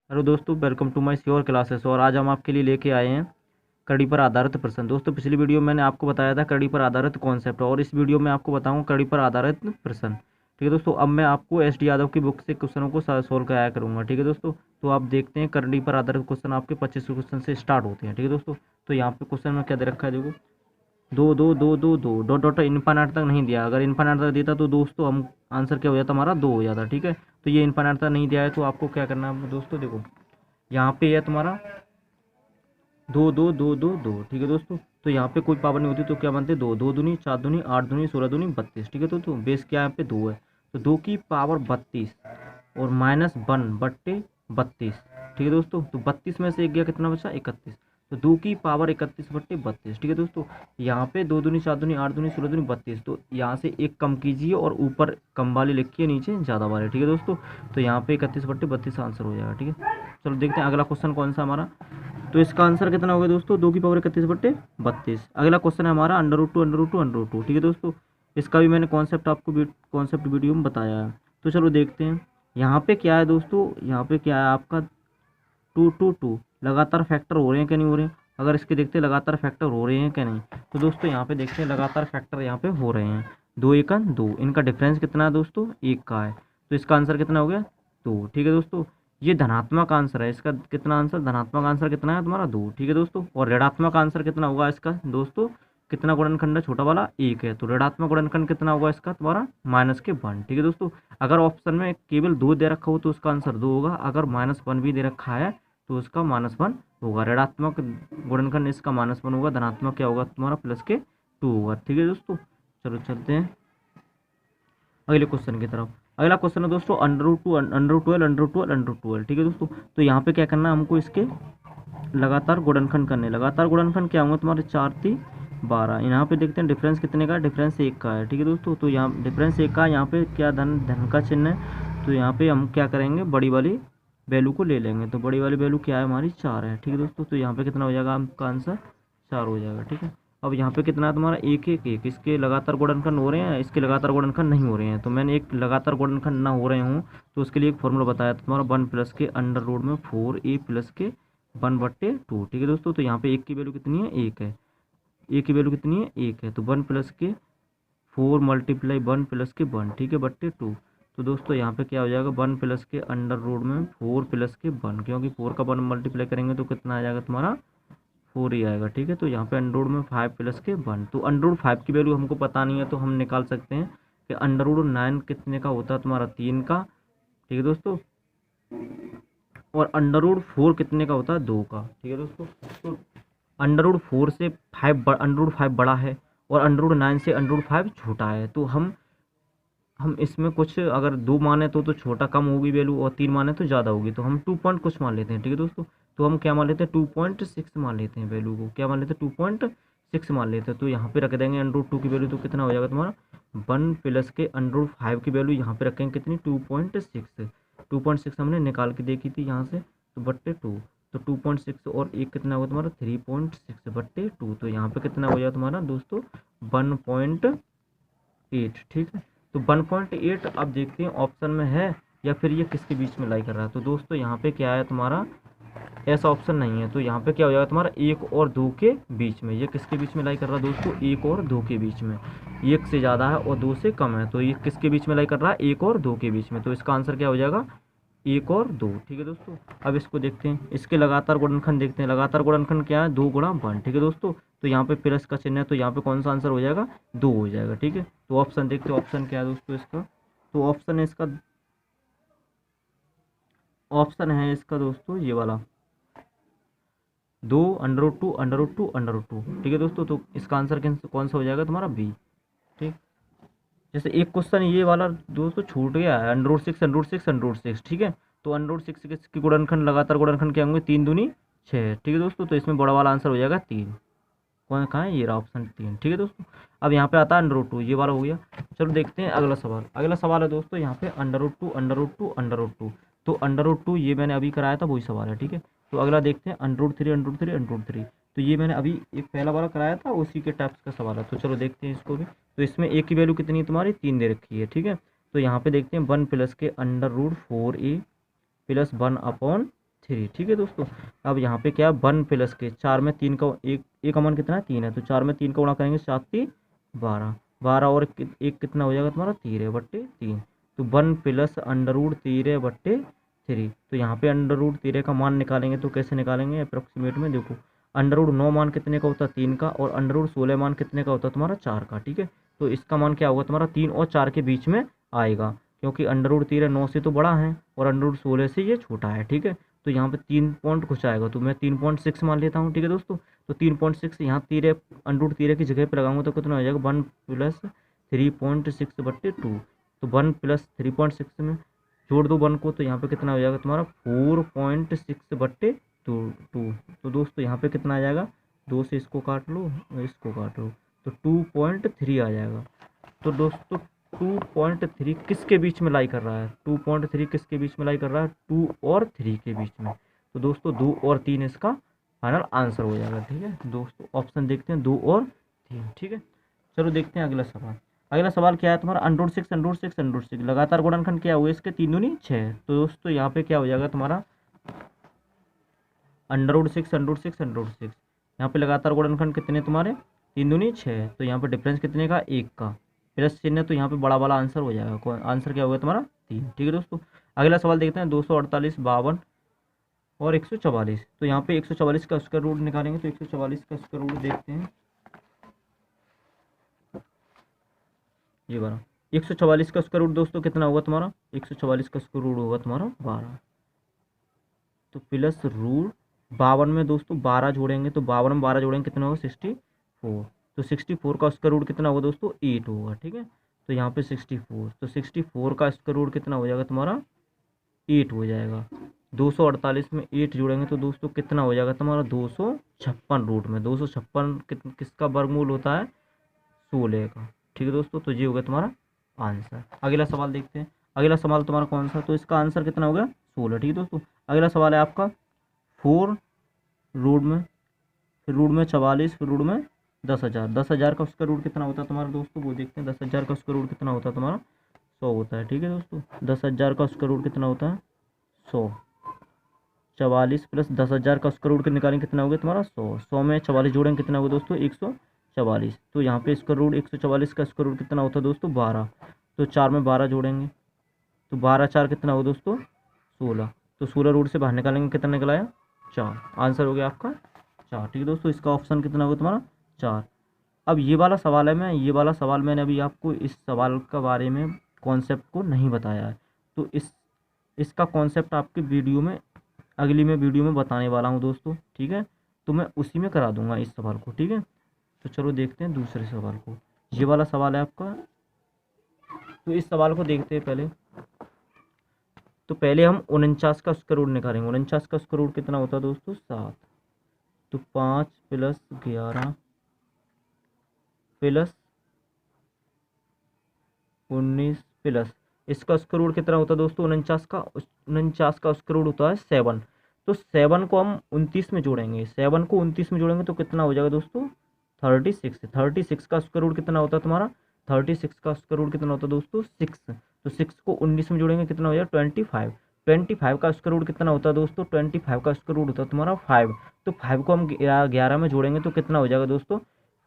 Hello दोस्तों, welcome to my sure classes. और आज हम आपके लिए लेके आए हैं कड़ी पर आधारित प्रश्न। दोस्तों, पिछली वीडियो में मैंने आपको बताया था कड़ी पर आधारित कॉन्सेप्ट, और इस वीडियो में आपको बताऊंगा कड़ी पर आधारित प्रश्न। ठीक है दोस्तों, अब मैं आपको एस डी यादव की बुक से क्वेश्चनों को सोल्व कराया करूंगा। ठीक है दोस्तों, तो आप देखते हैं कड़ी पर आधारित क्वेश्चन आपके 25 क्वेश्चन से स्टार्ट होते हैं। ठीक है दोस्तों, तो यहाँ पे क्वेश्चन में क्या दे रखा है देखो, दो दो दो दो दो डॉट डॉट इनफाइनाइट तक नहीं दिया। अगर इनफाइनाइट तक देता तो दोस्तों हम आंसर क्या हो जाता, हमारा 2 हो जाता। ठीक है, तो ये इनफाइनाइट तक नहीं दिया है, तो आपको क्या करना है दोस्तों, देखो यहाँ पे है तुम्हारा दो दो दो दो दो। ठीक है दोस्तों, तो यहाँ पे कोई पावर नहीं होती तो क्या बनते, दो दो दूनी 4 दूनी 8 दूनी 16 दूनी 32। ठीक है तो बेस क्या है, यहाँ पे 2 है, तो 2 की पावर 32 और -1/32। ठीक है दोस्तों, तो 32 में से एक गया, कितना बचा, 31। तो 2 की पावर 31/32। ठीक है दोस्तों, यहाँ पे 2 दूनी 4 दूनी 8 दूनी 16 दूनी 32, तो यहाँ से एक कम कीजिए और ऊपर कम वाली लिखिए, नीचे ज़्यादा वाले। ठीक है दोस्तों, तो यहाँ पे 31/32 आंसर हो जाएगा। ठीक है, चलो देखते हैं अगला क्वेश्चन कौन सा हमारा। तो इसका आंसर कितना होगा दोस्तों, 2 की पावर 31/32। अगला क्वेश्चन है हमारा √2 ठीक है दोस्तों, इसका भी मैंने कॉन्सेप्ट आपको कॉन्सेप्ट वीडियो में बताया है। तो चलो देखते हैं यहाँ पे क्या है दोस्तों, यहाँ पे क्या है आपका 2 लगातार फैक्टर हो रहे हैं क्या नहीं हो रहे हैं। अगर इसके देखते हैं लगातार फैक्टर हो रहे हैं क्या नहीं, तो दोस्तों यहाँ पे देखते हैं लगातार फैक्टर यहाँ पे हो रहे हैं। 2 एकन 2, इनका डिफरेंस कितना है दोस्तों, 1 का है, तो इसका आंसर कितना हो गया, 2। ठीक है दोस्तों, ये धनात्मक आंसर है, इसका कितना आंसर, धनात्मक आंसर कितना है तुम्हारा, 2। ठीक है दोस्तों, और ऋणात्मक आंसर कितना होगा इसका दोस्तों, कितना गुणनखंड है छोटा वाला, 1 है, तो ऋणात्मक गुणनखंड कितना होगा इसका तुम्हारा, -1। ठीक है दोस्तों, अगर ऑप्शन में केवल 2 दे रखा हो तो उसका आंसर 2 होगा, अगर -1 भी दे रखा है तो उसका -1 होगा। ऋणात्मक गुणनखंड इसका -1 होगा, धनात्मक क्या होगा तुम्हारा, +2 होगा। ठीक है दोस्तों, चलो चलते हैं अगले क्वेश्चन की तरफ। अगला क्वेश्चन है दोस्तों √2 √12 ठीक है दोस्तों, तो यहाँ पे क्या करना है हमको, इसके लगातार गुणनखंड करने। लगातार गुणनखंड क्या होंगे तुम्हारे, 4 3 12। यहाँ पे देखते हैं डिफरेंस कितने का है, डिफरेंस 1 का है। ठीक है दोस्तों, तो यहाँ डिफरेंस 1 का है, यहाँ पे क्या धन धन का चिन्ह है, तो यहाँ पे हम क्या करेंगे, बड़ी वाली वैल्यू को ले लेंगे। तो बड़ी वाली वैल्यू क्या है हमारी, 4 है। ठीक है दोस्तों, तो यहाँ पे कितना हो जाएगा आपका आंसर, 4 हो जाएगा। ठीक है, अब यहाँ पे कितना है तुम्हारा, 1 इसके लगातार गुणनखंड हो रहे हैं, इसके लगातार गुणनखंड नहीं हो रहे हैं। तो मैंने एक लगातार गुणनखंड ना हो रहे हूँ तो उसके लिए एक फॉर्मूला बताया था तुम्हारा, 1 प्लस के अंडर रूट में 4a प्लस के 1/2। ठीक है दोस्तों, तो यहाँ पे 1 की वैल्यू कितनी है, 1 है, 1 की वैल्यू कितनी है, 1 है, तो 1 प्लस के 4 मल्टीप्लाई 1 प्लस के 1, ठीक है, /2। तो दोस्तों यहाँ पे क्या हो जाएगा, 1 प्लस के अंडर रूट में 4 प्लस के 1, क्योंकि 4 का 1 मल्टीप्लाई करेंगे तो कितना आ जाएगा तुम्हारा, 4 ही आएगा। ठीक है, तो यहाँ पे अंडर रूट में 5 प्लस के 1, तो अंडर रूट 5 की वैल्यू हमको पता नहीं है, तो हम निकाल सकते हैं कि अंडर रूट 9 कितने का होता है तुम्हारा, 3 का। ठीक है दोस्तों, और अंडर रूट 4 कितने का होता है, 2 का। ठीक है दोस्तों, तो अंडर रूट 4 से 5 अंडर रूट 5 बड़ा है, और अंडर रूट 9 से अंडर रूट 5 छोटा है। तो हम इसमें कुछ अगर 2 माने तो छोटा कम होगी वैल्यू, और 3 माने तो ज़्यादा होगी, तो हम 2 पॉइंट कुछ मान लेते हैं। ठीक है दोस्तों, तो हम क्या मान लेते हैं, 2.6 मान लेते हैं वैल्यू को, क्या मान लेते हैं, 2.6 मान लेते हैं। तो यहाँ पे रख देंगे अंडर रूट 2 की वैल्यू, तो कितना हो जाएगा तुम्हारा, 1 प्लस के अंडर रूट 5 की वैल्यू यहाँ पे रखेंगे कितनी, 2.6। 2.6 हमने निकाल के देखी थी यहाँ से, तो /2, तो 2.6 और एक कितना होगा तुम्हारा, 3.6/2। तो यहाँ पे कितना हो जाएगा तुम्हारा दोस्तों, 1.8। ठीक है, तो 1.8 अब देखते हैं ऑप्शन में है या फिर ये किसके बीच में लाई कर रहा है। तो दोस्तों यहाँ पे क्या है तुम्हारा, ऐसा ऑप्शन नहीं है, तो यहाँ पे क्या हो जाएगा तुम्हारा, 1 और 2 के बीच में। ये किसके बीच में लाई कर रहा है दोस्तों, 1 और 2 के बीच में। 1 से ज़्यादा है और 2 से कम है, तो ये किसके बीच में लाई कर रहा है, 1 और 2 के बीच में। तो इसका आंसर क्या हो जाएगा, 1 और 2। ठीक है दोस्तों, अब इसको देखते हैं, इसके लगातार गुणनखंड देखते हैं। लगातार गुणनखंड क्या है, 2 गुणा 1। ठीक है दोस्तों, तो यहाँ पे प्लस का चिन्ह है, तो यहाँ पे कौन सा आंसर हो जाएगा, 2 हो जाएगा। ठीक है, तो ऑप्शन देखते हैं, ऑप्शन क्या है दोस्तों इसका, तो ऑप्शन है इसका, ऑप्शन है इसका दोस्तों ये वाला, 2 √2 ठीक है दोस्तों, तो इसका आंसर कौन सा हो जाएगा तुम्हारा, बी। ठीक, जैसे एक क्वेश्चन ये वाला दोस्तों छूट गया है, √6 ठीक है, तो √6 की गुणनखंड लगातार गुणनखंड क्या होंगे, 3 दूनी 6। ठीक है दोस्तों, तो इसमें बड़ा वाला आंसर हो जाएगा 3। कौन कहाँ है, ये रहा ऑप्शन 3। ठीक है दोस्तों, अब यहाँ पे आता है √2, ये वाला हो गया। चलो देखते हैं अगला सवाल। अगला सवाल है दोस्तों यहाँ पे √2 तो √2 ये मैंने अभी कराया था, वही सवाल है। ठीक है, तो अगला देखते हैं √3 तो ये मैंने अभी एक पहला वाला कराया था, उसी के टाइप्स का सवाल है। तो चलो देखते हैं इसको भी। तो इसमें ए की वैल्यू कितनी है तुम्हारी, 3 दे रखी है। ठीक है, तो यहाँ पे देखते हैं 1 प्लस के अंडर रूट 4a प्लस 1/3 3। ठीक है दोस्तों। अब यहाँ पे क्या है, 1 प्लस के 4 में 3 का एक का मान कितना है 3 है, तो 4 में 3 का गुणा करेंगे 7 3 12, 12 और एक कितना हो जाएगा तुम्हारा 13/3। तो 1 प्लस √13/3। तो यहाँ पे √13 का मान निकालेंगे तो कैसे निकालेंगे अप्रोक्सीमेट में, देखो √9 मान कितने का होता है 3 का, और √16 मान कितने का होता है तुम्हारा 4 का। ठीक है, तो इसका मान क्या होगा तुम्हारा 3 और 4 के बीच में आएगा, क्योंकि √13 9 से तो बड़ा है और √16 से ये छोटा है। ठीक है, तो यहाँ पे 3 पॉइंट कुछ आएगा, तो मैं 3.6 मान लेता हूँ। ठीक है दोस्तों, तो 3.6 यहाँ 13 √13 की जगह पर लगाऊंगा तो कितना हो जाएगा 1 प्लस 3.6/2। तो 1 प्लस 3.6 में जोड़ दो 1 को, तो यहाँ पे कितना हो जाएगा तुम्हारा 4.6/2। तो दोस्तों यहाँ पे कितना आ जाएगा, 2 से इसको काट लो, इसको काट लो, तो 2.3 आ जाएगा। तो दोस्तों 2.3 किसके बीच में लाई कर रहा है, 2.3 किसके बीच में लाई कर रहा है 2 और 3 के बीच में। तो दोस्तों 2 और 3 इसका फाइनल आंसर हो जाएगा। ठीक है दोस्तों, ऑप्शन देखते हैं 2 और 3। ठीक है, चलो देखते हैं अगला सवाल। अगला सवाल क्या है तुम्हारा, √6 लगातार गुणनखंड क्या हुआ इसके 3 दूनी 6। तो दोस्तों यहाँ पे क्या हो जाएगा तुम्हारा √6 यहाँ पे लगातार गुणनखंड कितने तुम्हारे 3 दूनी 6, तो यहाँ पे डिफरेंस कितने का 1 का, प्लस चिन्ह, तो यहाँ पे बड़ा वाला आंसर हो जाएगा। कौन आंसर क्या होगा तुम्हारा 3। ठीक है दोस्तों, अगला सवाल देखते हैं 248, 52 और 144। तो यहाँ पे 144 का स्क्वायर रूट निकालेंगे, तो 144 का स्क्वायर रूट देखते हैं, ये 12। 144 का स्क्वायर रूट दोस्तों कितना होगा तुम्हारा, 144 का स्क्वायर रूट होगा तुम्हारा 12, तो प्लस रूट 52 में दोस्तों 12 जोड़ेंगे, तो 52 में 12 जोड़ेंगे कितना होगा 64। तो 64 का स्क्वायर रूट कितना होगा दोस्तों 8 होगा। ठीक है, तो यहाँ पे 64, तो 64 का स्क्वायर रूट कितना हो जाएगा तुम्हारा 8 हो जाएगा। 248 में 8 जोड़ेंगे तो दोस्तों कितना हो जाएगा तुम्हारा 256 रूट में 256 किसका वर्गमूल होता है 16 का। ठीक है दोस्तों, तो ये हो गया तुम्हारा आंसर। अगला सवाल देखते हैं, अगला सवाल तुम्हारा कौन सा, तो इसका आंसर कितना हो गया 16। ठीक है दोस्तों, अगला सवाल है आपका 4 रूट में, फिर रूट में 44, फिर रूट में 10,000। 10,000 का उसका रूट कितना होता है तुम्हारा दोस्तों, वो देखते हैं 10,000 का उसका रूट कितना होता है तुम्हारा 100 होता है। ठीक है दोस्तों, 10,000 का उसका रूट कितना होता है 100। 44 प्लस 10,000 का स्क्वायर रूट निकालेंगे कितना हो गया तुम्हारा 100। 100 में 44 जोड़ेंगे कितना होगा दोस्तों 144। तो यहाँ पे स्क्वायर रूट 144 का स्क्वायर रूट कितना होता है दोस्तों 12। तो 4 में 12 जोड़ेंगे, तो 12 4 कितना होगा दोस्तों 16। तो 16 रूट से बाहर निकालेंगे कितना निकला है 4। आंसर हो गया आपका 4। ठीक है दोस्तों, इसका ऑप्शन कितना होगा तुम्हारा 4। अब ये वाला सवाल है, ये वाला सवाल मैंने अभी आपको इस सवाल का बारे में कॉन्सेप्ट को नहीं बताया है, तो इसका कॉन्सेप्ट आपके वीडियो में अगली में वीडियो में बताने वाला हूँ दोस्तों। ठीक है, तो मैं उसी में करा दूंगा इस सवाल को। ठीक है, तो चलो देखते हैं दूसरे सवाल को। ये वाला सवाल है आपका, तो इस सवाल को देखते हैं पहले। तो पहले हम 49 का स्क्वायर रूट निकालेंगे। 49 का स्क्वायर रूट कितना होता है दोस्तों 7। तो 5 प्लस 11 प्लस 19 प्लस इसका स्क्वायर रूट कितना होता है दोस्तों 49 का स्क्वायर रूट होता है 7। तो 7 को हम 29 में जोड़ेंगे, 7 को 29 में जोड़ेंगे तो कितना हो जाएगा दोस्तों 36। 36 का स्क्वायर रूट कितना होता है तुम्हारा 36 का स्क्वायर रूट कितना होता है दोस्तों 6। तो 6 को 19 में जोड़ेंगे कितना हो जाएगा 25। 25 का स्क्वायर रूट कितना होता है दोस्तों 25 का स्क्वायर रूट होता है तुम्हारा 5। तो 5 को हम 11 में जोड़ेंगे तो कितना हो जाएगा दोस्तों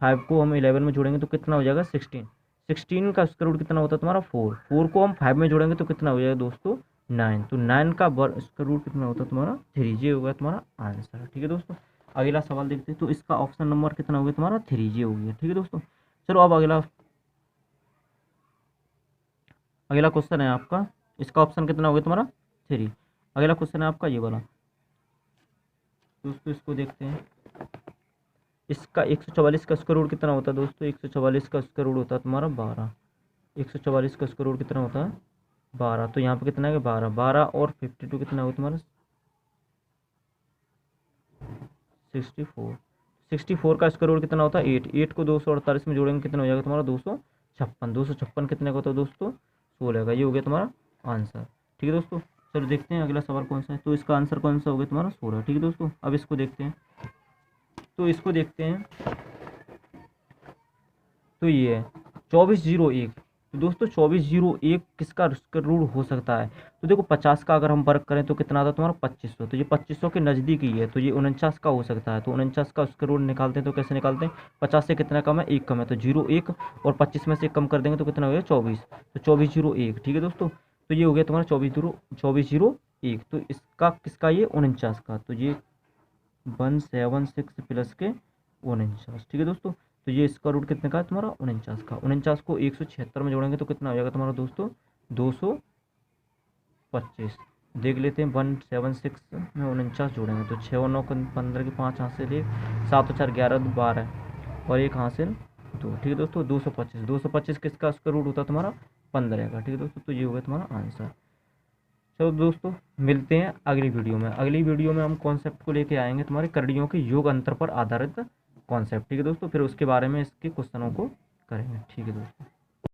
5 को हम 11 में जोड़ेंगे तो कितना हो जाएगा 16। 16 का स्क्वायर रूट कितना होता है तुम्हारा 4। 4 को हम 5 में जोड़ेंगे तो कितना हो जाएगा दोस्तों 9। तो 9 का स्क्वायर रूट कितना होता है तुम्हारा 3। ये होगा तुम्हारा आंसर। ठीक है दोस्तों, अगला सवाल देखते हैं। तो इसका ऑप्शन नंबर कितना हो गया तुम्हारा 3। ये हो गया। ठीक है दोस्तों, चलो अब अगला क्वेश्चन है आपका, इसका ऑप्शन कितना हो गया तुम्हारा 3। अगला क्वेश्चन है आपका ये वाला दोस्तों, इसको देखते हैं। इसका 144 का स्क्वायर रूट कितना होता है दोस्तों 144 का स्क्वायर रूट होता है तुम्हारा 12। 144 का स्क्वायर रूट कितना होता है 12। तो यहाँ पे कितना है 12। 12 और 52 कितना होगा तुम्हारा 64। 64 का स्क्वायर रूट कितना होता है 8। 8 को 248 में जोड़ेंगे कितना हो जाएगा तुम्हारा 256। 256 कितने का होता है दोस्तों 16 का। ये हो गया तुम्हारा आंसर। ठीक है दोस्तों, चलो देखते हैं अगला सवाल कौन सा है। तो इसका आंसर कौन सा हो गया तुम्हारा 16। ठीक है दोस्तों, अब इसको देखते हैं। तो इसको देखते हैं, तो ये है 2401। तो दोस्तों 2401 किसका स्क्वायर रूट हो सकता है? तो देखो 50 का अगर हम वर्क करें तो कितना आता है तुम्हारा 2500, तो ये 2500 के नज़दीक ही है, तो ये 49 का हो सकता है। तो 49 का स्क्वायर रूट निकालते हैं तो कैसे निकालते हैं? 50 से कितना कम है? 1 कम है, तो 01 और 25 में से 1 कम कर देंगे तो कितना हो गया? 24, तो 2401। ठीक है दोस्तों, तो ये हो गया तुम्हारा 2401। तो इसका किसका ये 49 का, तो ये 176 प्लस के 49। ठीक है दोस्तों, तो ये इसका रूट कितने का है तुम्हारा? 49 का। 49 को 176 में जोड़ेंगे तो कितना हो जाएगा तुम्हारा दोस्तों? 225। देख लेते हैं, 176 में 49 जोड़ेंगे तो 6 और 9 15 के 5 हासिल 1, 7 और 4 11 12 और 1 हासिल 2। ठीक है दोस्तों, 225। 225 किसका उसका रूट होता है तुम्हारा? 15 का। ठीक है दोस्तों, तो ये हो गया तुम्हारा आंसर। चलो दोस्तों, मिलते हैं अगली वीडियो में। अगली वीडियो में हम कॉन्सेप्ट को लेके आएंगे तुम्हारे कड़ियों के योग अंतर पर आधारित कॉन्सेप्ट। ठीक है दोस्तों, फिर उसके बारे में इसके क्वेश्चनों को करेंगे। ठीक है दोस्तों।